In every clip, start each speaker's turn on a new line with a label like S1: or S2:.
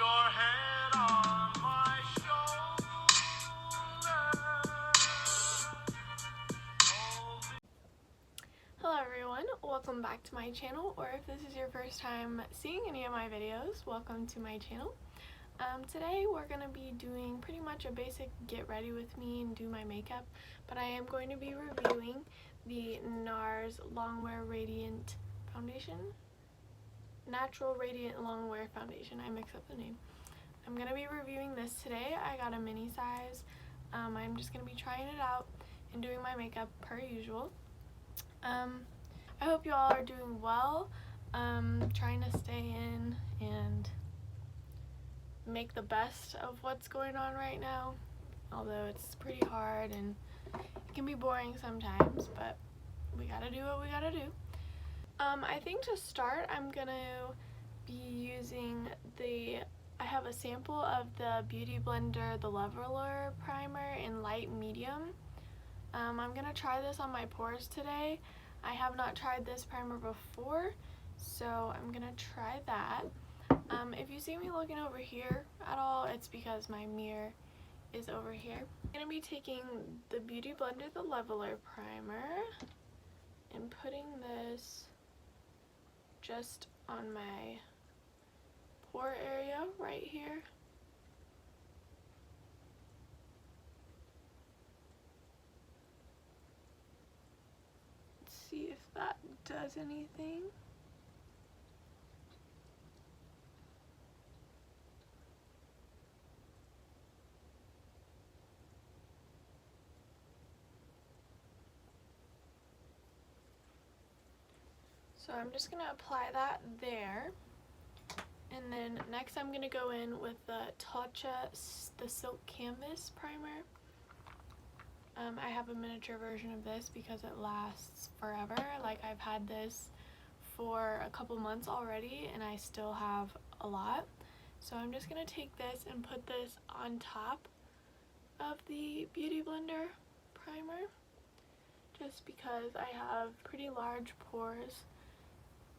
S1: your head on my shoulder.
S2: Hello everyone, welcome back to my channel, or if this is your first time seeing any of my videos, welcome to my channel. Today we're going to be doing pretty much a basic get ready with me and do my makeup, but I am going to be reviewing the NARS Longwear Radiant Foundation. Natural Radiant Longwear Foundation, I mixed up the name. I'm going to be reviewing this today. I got a mini size. I'm just going to be trying it out and doing my makeup per usual. I hope you all are doing well, trying to stay in and make the best of what's going on right now, although it's pretty hard and it can be boring sometimes, but we gotta do what we gotta do. I think to start I'm gonna be using I have a sample of the Beauty Blender The Leveler Primer in light medium. I'm gonna try this on my pores today. I have not tried this primer before, so I'm gonna try that. If you see me looking over here at all, it's because my mirror is over here. I'm gonna be taking the Beauty Blender The Leveler Primer and putting this just on my pore area right here. Let's see if that does anything. So I'm just going to apply that there, and then next I'm going to go in with the the Silk Canvas Primer. I have a miniature version of this because it lasts forever. Like, I've had this for a couple months already and I still have a lot. So I'm just going to take this and put this on top of the Beauty Blender Primer, just because I have pretty large pores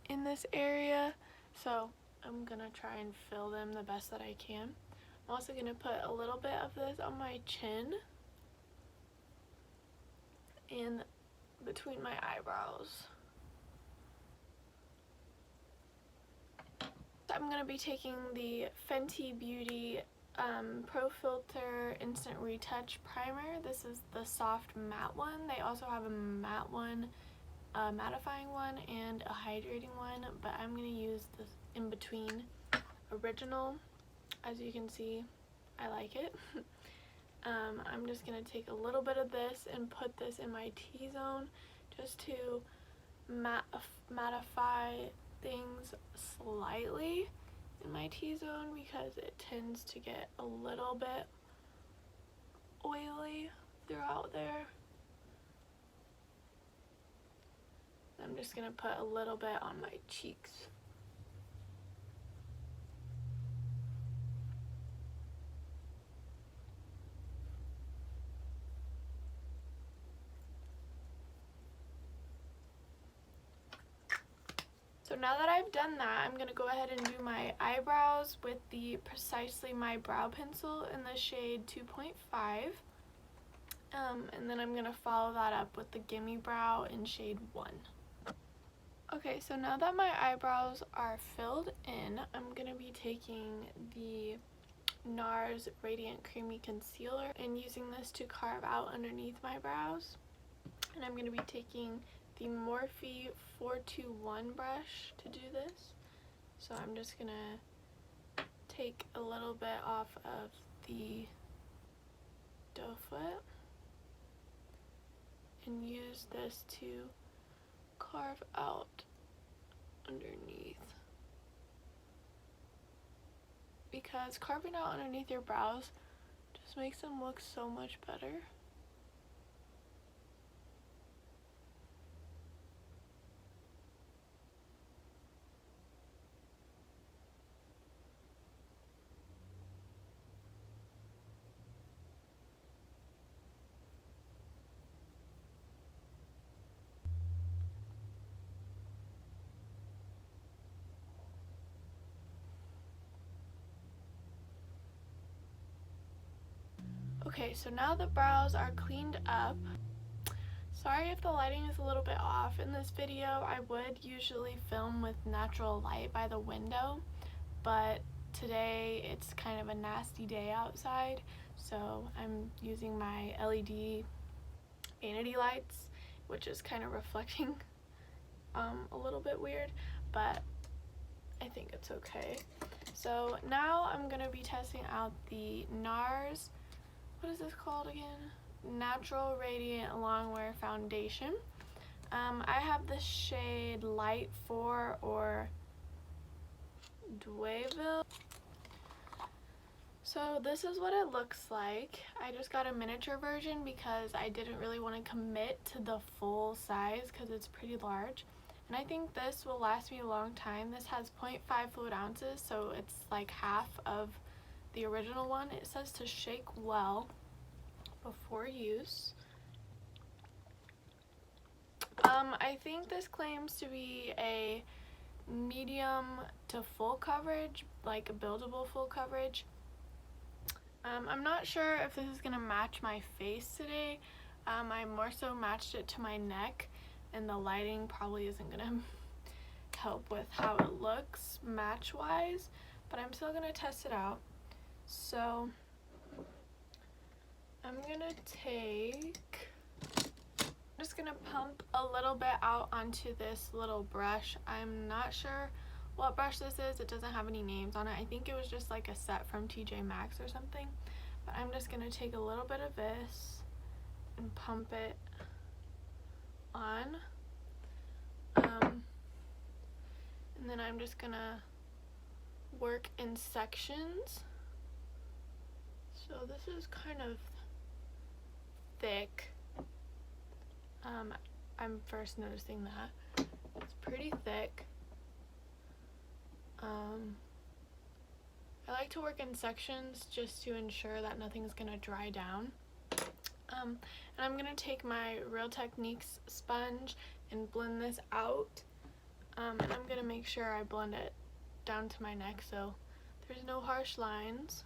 S2: in this area, so I'm gonna try and fill them the best that I can. I'm also gonna put a little bit of this on my chin and between my eyebrows. So I'm gonna be taking the Fenty Beauty Pro Filter Instant Retouch Primer. This is the soft matte one. They also have a matte one, a mattifying one, and a hydrating one, but I'm going to use this in between original. As you can see, I like it. I'm just going to take a little bit of this and put this in my T-zone just to mattify things slightly in my T-zone, because it tends to get a little bit oily throughout there. I'm just going to put a little bit on my cheeks. So now that I've done that, I'm going to go ahead and do my eyebrows with the Precisely My Brow Pencil in the shade 2.5. And then I'm going to follow that up with the Gimme Brow in shade 1. Okay, so now that my eyebrows are filled in, I'm going to be taking the NARS Radiant Creamy Concealer and using this to carve out underneath my brows. And I'm going to be taking the Morphe 421 brush to do this. So I'm just going to take a little bit off of the doe foot and use this to carve out underneath, because carving out underneath your brows just makes them look so much better. Okay, so now the brows are cleaned up. Sorry if the lighting is a little bit off in this video. I would usually film with natural light by the window, but today it's kind of a nasty day outside, so I'm using my LED vanity lights, which is kind of reflecting a little bit weird, but I think it's okay. So now I'm gonna be testing out the NARS, what is this called again? Natural Radiant Longwear Foundation. I have the shade Light 4 or Dwayville. So this is what it looks like. I just got a miniature version because I didn't really want to commit to the full size because it's pretty large. And I think this will last me a long time. This has 0.5 fluid ounces, so it's like half of the original one. It says to shake well before use. I think this claims to be a medium to full coverage, like a buildable full coverage. I'm not sure if this is gonna match my face today. I more so matched it to my neck, and the lighting probably isn't gonna help with how it looks match wise, but I'm still gonna test it out. So I'm just gonna pump a little bit out onto this little brush. I'm not sure what brush this is. It doesn't have any names on it. I think it was just like a set from TJ Maxx or something. But I'm just gonna take a little bit of this and pump it on. And then I'm just gonna work in sections. So this is kind of thick. I'm first noticing that. It's pretty thick. I like to work in sections just to ensure that nothing's gonna dry down. And I'm gonna take my Real Techniques sponge and blend this out. And I'm gonna make sure I blend it down to my neck so there's no harsh lines.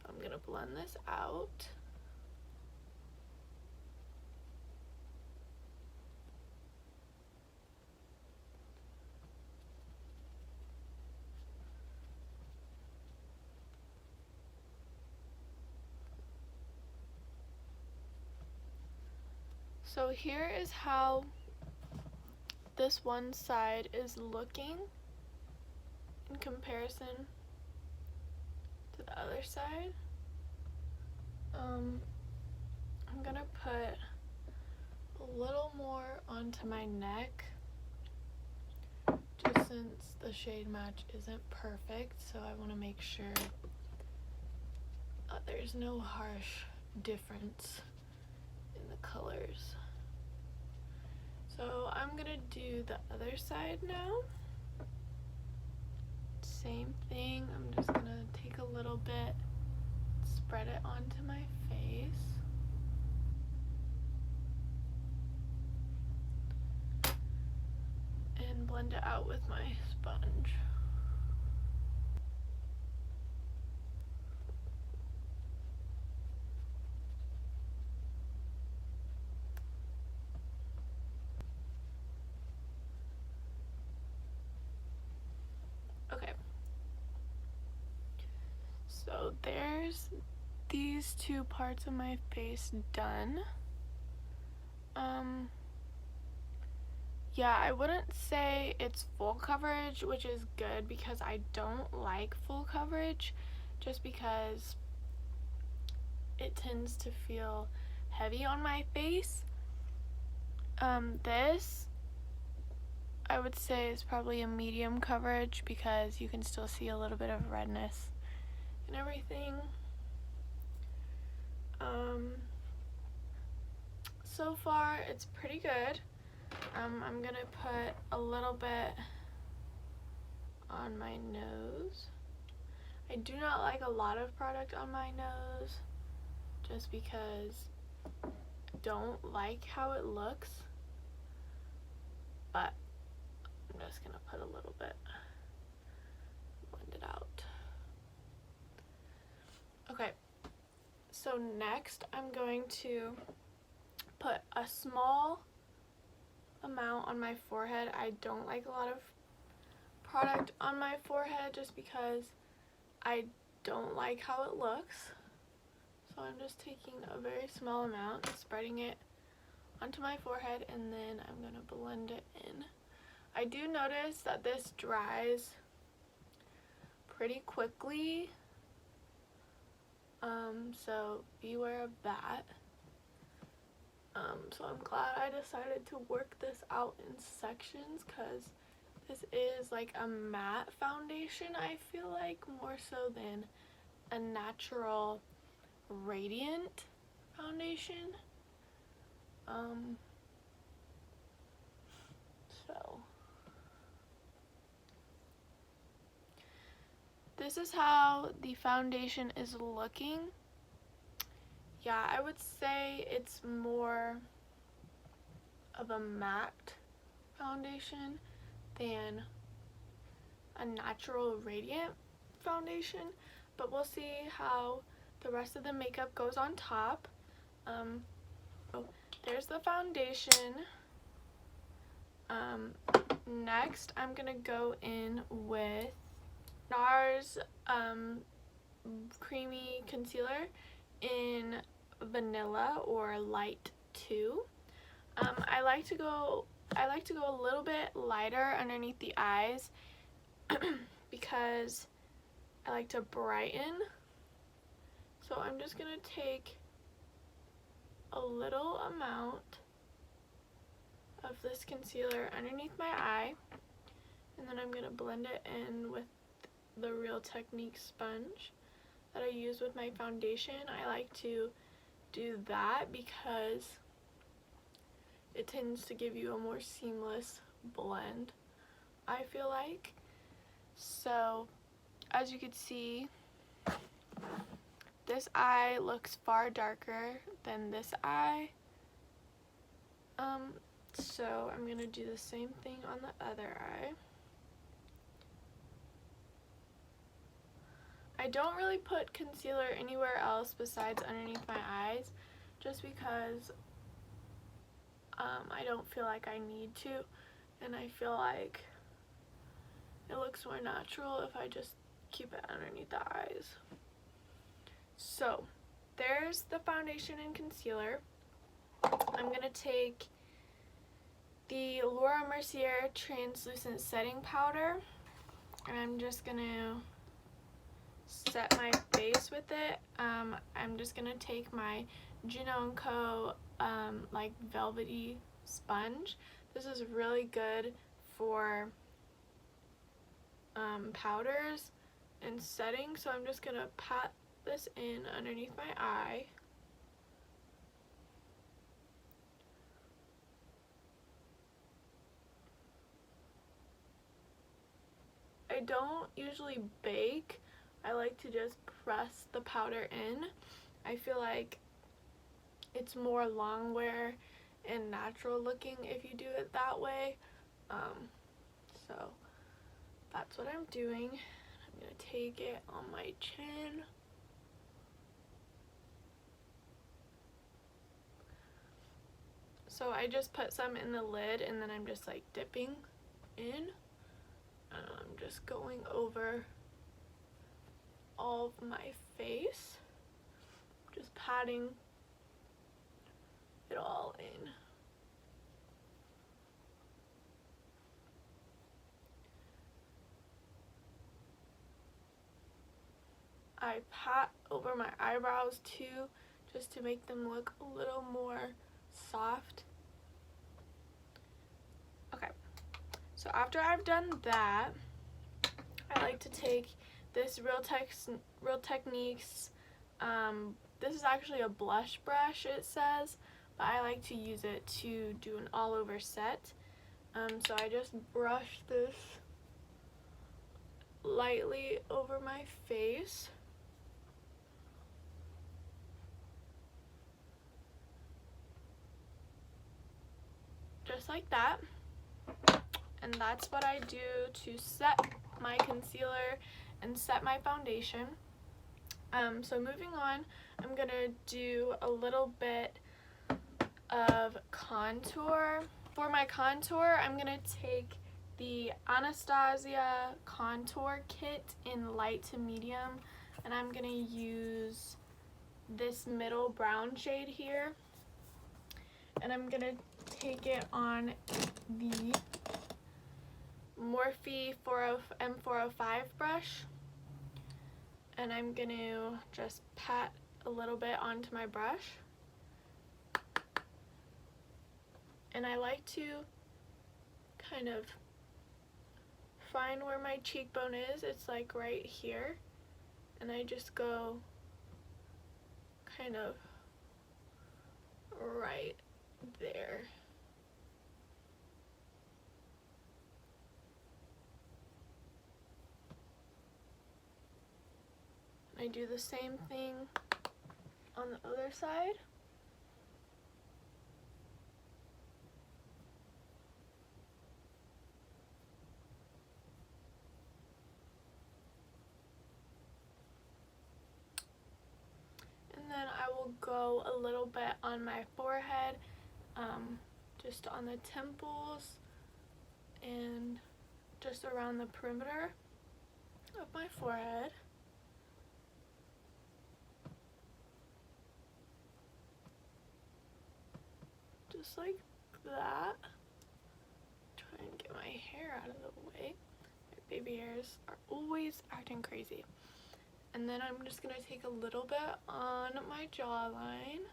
S2: So I'm gonna blend this out. So here is how this one side is looking in comparison to the other side. I'm gonna put a little more onto my neck just since the shade match isn't perfect, so I want to make sure there's no harsh difference in the colors. So I'm gonna do the other side now. Same thing, I'm just gonna take a little bit, spread it onto my face. And blend it out with my sponge. Okay, so there's these two parts of my face done. Yeah, I wouldn't say it's full coverage, which is good because I don't like full coverage just because it tends to feel heavy on my face. This I would say is probably a medium coverage because you can still see a little bit of redness and everything. So far it's pretty good. I'm gonna put a little bit on my nose. I do not like a lot of product on my nose just because I don't like how it looks, but I'm just gonna put a little bit, blend it out. Okay, So next I'm going to put a small amount on my forehead. I don't like a lot of product on my forehead just because I don't like how it looks. So I'm just taking a very small amount and spreading it onto my forehead, and then I'm going to blend it in. I do notice that this dries pretty quickly, so beware of that. So I'm glad I decided to work this out in sections, because this is like a matte foundation, I feel like, more so than a natural radiant foundation. So this is how the foundation is looking. Yeah, I would say it's more of a matte foundation than a natural radiant foundation, but we'll see how the rest of the makeup goes on top. So there's the foundation. Next I'm gonna go in with NARS creamy concealer in vanilla or light 2. I like to go a little bit lighter underneath the eyes because I like to brighten. So I'm just gonna take a little amount of this concealer underneath my eye, and then I'm gonna blend it in with the Real Technique sponge that I use with my foundation. I like to do that because it tends to give you a more seamless blend, I feel like. So as you can see, this eye looks far darker than this eye. So I'm gonna do the same thing on the other eye. I don't really put concealer anywhere else besides underneath my eyes, just because I don't feel like I need to, and I feel like it looks more natural if I just keep it underneath the eyes. So there's the foundation and concealer. I'm gonna take the Laura Mercier translucent setting powder, and I'm just gonna set my face with it. I'm just gonna take my Juno & Co. Like velvety sponge. This is really good for powders and setting, so I'm just gonna pat this in underneath my eye. I don't usually bake. I like to just press the powder in. I feel like it's more Longwear and natural looking if you do it that way. So that's what I'm doing. I'm gonna take it on my chin. So I just put some in the lid, and then I'm just like dipping in. I'm just going over all of my face, just patting it all in. I pat over my eyebrows too, just to make them look a little more soft. Okay, so after I've done that, I like to take this Real Techniques, this is actually a blush brush, it says, but I like to use it to do an all over set. So I just brush this lightly over my face. Just like that. And that's what I do to set my concealer and set my foundation. So moving on, I'm gonna do a little bit of contour. For my contour, I'm gonna take the Anastasia contour kit in light to medium, and I'm gonna use this middle brown shade here, and I'm gonna take it on the Morphe M405 brush, and I'm gonna just pat a little bit onto my brush. And I like to kind of find where my cheekbone is. It's like right here, and I just go kind of right there. I do the same thing on the other side. And then I will go a little bit on my forehead, just on the temples and just around the perimeter of my forehead. Just like that. Try and get my hair out of the way. My baby hairs are always acting crazy. And then I'm just gonna take a little bit on my jawline.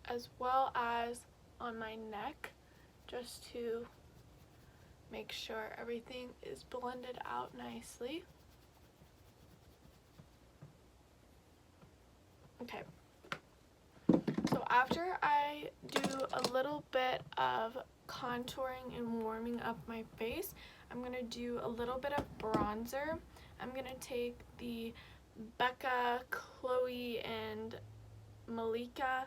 S2: As well as on my neck, just to make sure everything is blended out nicely. Okay, so after I do a little bit of contouring and warming up my face, I'm going to do a little bit of bronzer. I'm going to take the Becca, Chloe, and Malika,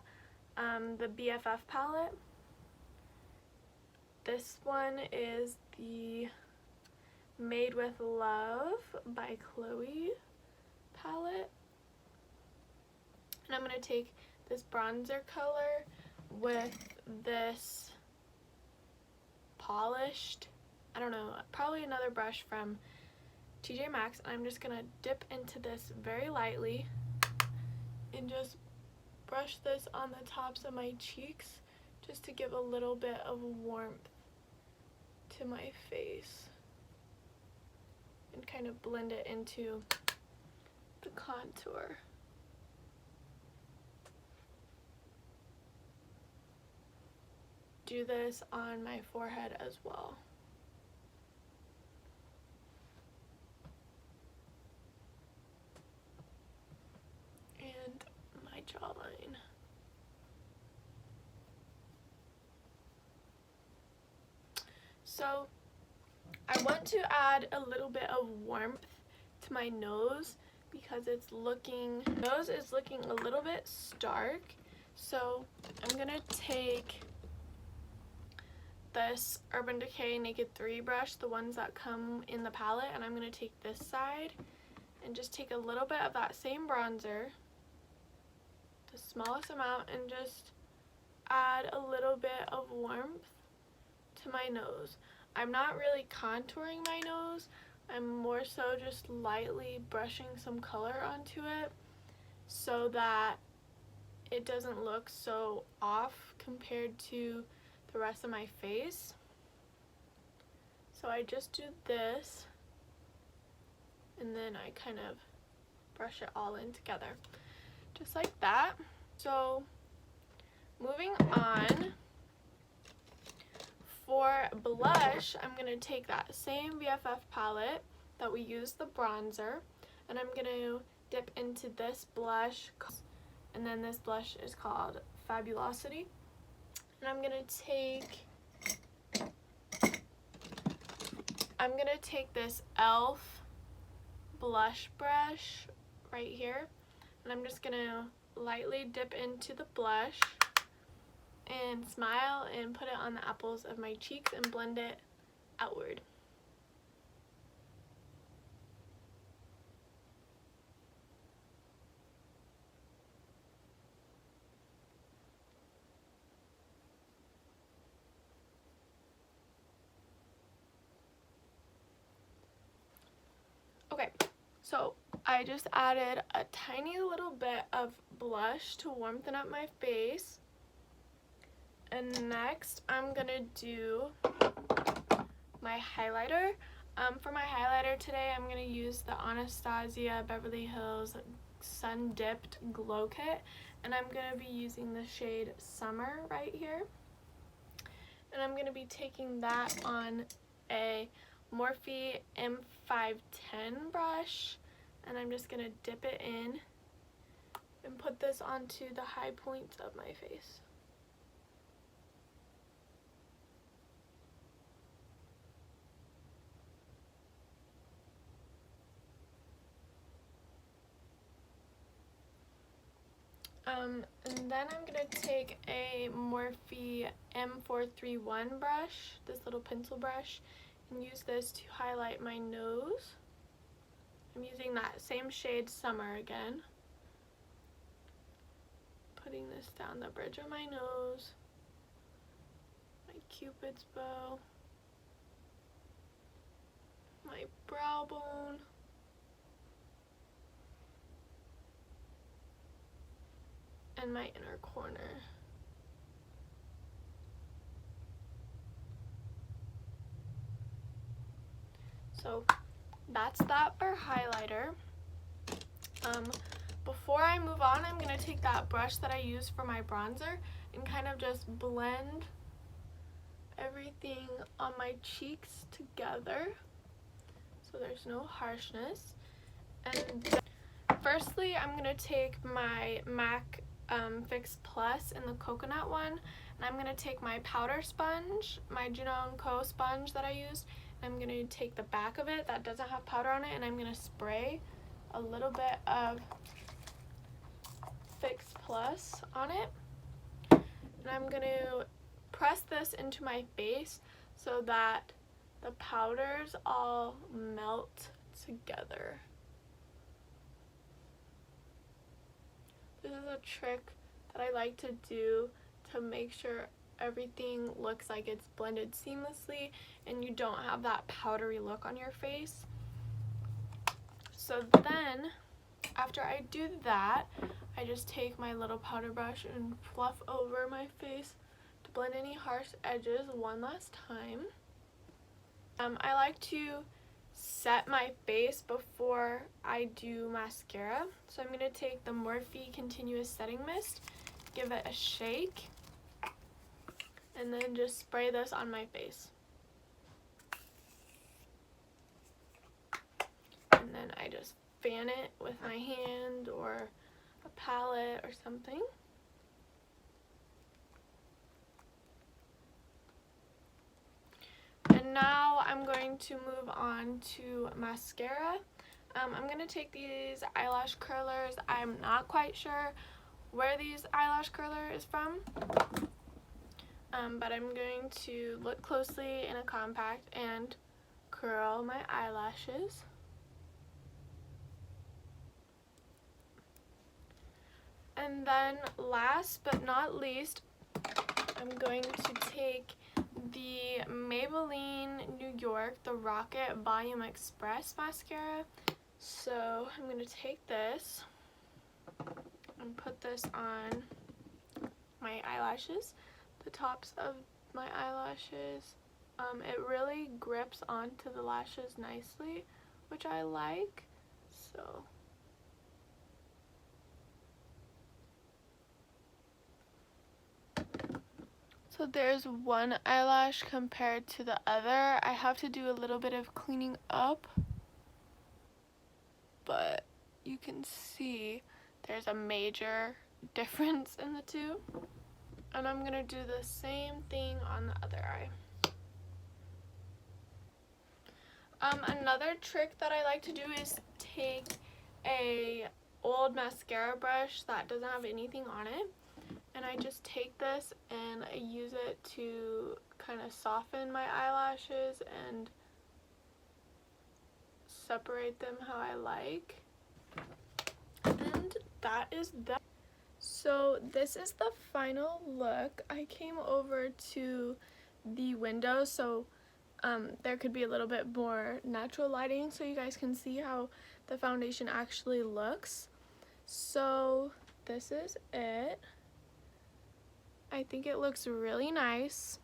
S2: the BFF palette. This one is the Made with Love by Chloe palette. And I'm going to take this bronzer color with this polished, I don't know, probably another brush from TJ Maxx. And I'm just going to dip into this very lightly and just brush this on the tops of my cheeks just to give a little bit of warmth to my face and kind of blend it into the contour. Do this on my forehead as well. And my jawline. So I want to add a little bit of warmth to my nose because nose is looking a little bit stark. So I'm gonna take this Urban Decay Naked 3 brush, the ones that come in the palette, and I'm going to take this side and just take a little bit of that same bronzer, the smallest amount, and just add a little bit of warmth to my nose. I'm not really contouring my nose, I'm more so just lightly brushing some color onto it so that it doesn't look so off compared to the rest of my face. So I just do this and then I kind of brush it all in together just like that. So moving on, for blush, I'm going to take that same BFF palette that we used the bronzer, and I'm going to dip into this blush, and then this blush is called Fabulosity. And I'm gonna take this e.l.f. blush brush right here, and I'm just gonna lightly dip into the blush and smile and put it on the apples of my cheeks and blend it outward. Okay, so I just added a tiny little bit of blush to warmthen up my face. And next I'm gonna do my highlighter. For my highlighter today, I'm gonna use the Anastasia Beverly Hills Sun Dipped Glow Kit, and I'm gonna be using the shade Summer right here. And I'm gonna be taking that on a Morphe M510 brush, and I'm just gonna dip it in and put this onto the high points of my face. And then I'm going to take a Morphe M431 brush, this little pencil brush, and use this to highlight my nose. I'm using that same shade Summer again. Putting this down the bridge of my nose, my cupid's bow, my brow bone, and my inner corner. So that's that for highlighter. Before I move on, I'm going to take that brush that I used for my bronzer and kind of just blend everything on my cheeks together so there's no harshness. And firstly, I'm going to take my MAC Fix Plus in the coconut one, and I'm going to take my powder sponge, my Juno & Co sponge that I used, and I'm going to take the back of it that doesn't have powder on it, and I'm going to spray a little bit of Fix Plus on it. And I'm going to press this into my face so that the powders all melt together. This is a trick that I like to do to make sure everything looks like it's blended seamlessly and you don't have that powdery look on your face. So then, after I do that, I just take my little powder brush and fluff over my face to blend any harsh edges one last time. I like to set my face before I do mascara. So I'm going to take the Morphe Continuous Setting Mist, give it a shake, and then just spray this on my face. And then I just fan it with my hand or a palette or something. And now I'm going to move on to mascara. I'm going to take these eyelash curlers. I'm not quite sure where these eyelash curler is from, but I'm going to look closely in a compact and curl my eyelashes. And then last but not least, I'm going to take the Maybelline New York, the Rocket Volume Express mascara. So I'm going to take this and put this on my eyelashes, the tops of my eyelashes. It really grips onto the lashes nicely, which I like. So there's one eyelash compared to the other. I have to do a little bit of cleaning up, but you can see there's a major difference in the two. And I'm gonna do the same thing on the other eye. Another trick that I like to do is take a old mascara brush that doesn't have anything on it, and I just take this and I use it to kind of soften my eyelashes and separate them how I like. And that is that. So this is the final look. I came over to the window so there could be a little bit more natural lighting so you guys can see how the foundation actually looks. So this is it. I think it looks really nice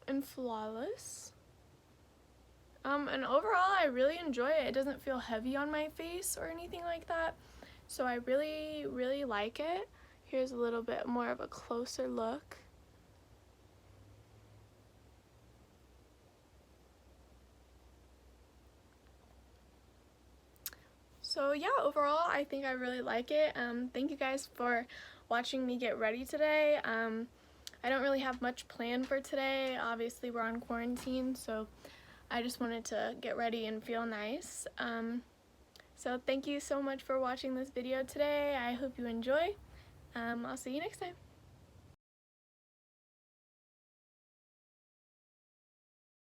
S2: and flawless. And overall I really enjoy it. It doesn't feel heavy on my face or anything like that. So I really like it. Here's a little bit more of a closer look. So yeah, overall I think I really like it. Thank you guys for watching me get ready today. I don't really have much planned for today. Obviously we're on quarantine, so I just wanted to get ready and feel nice. So thank you so much for watching this video today. I hope you enjoy. I'll see you next time.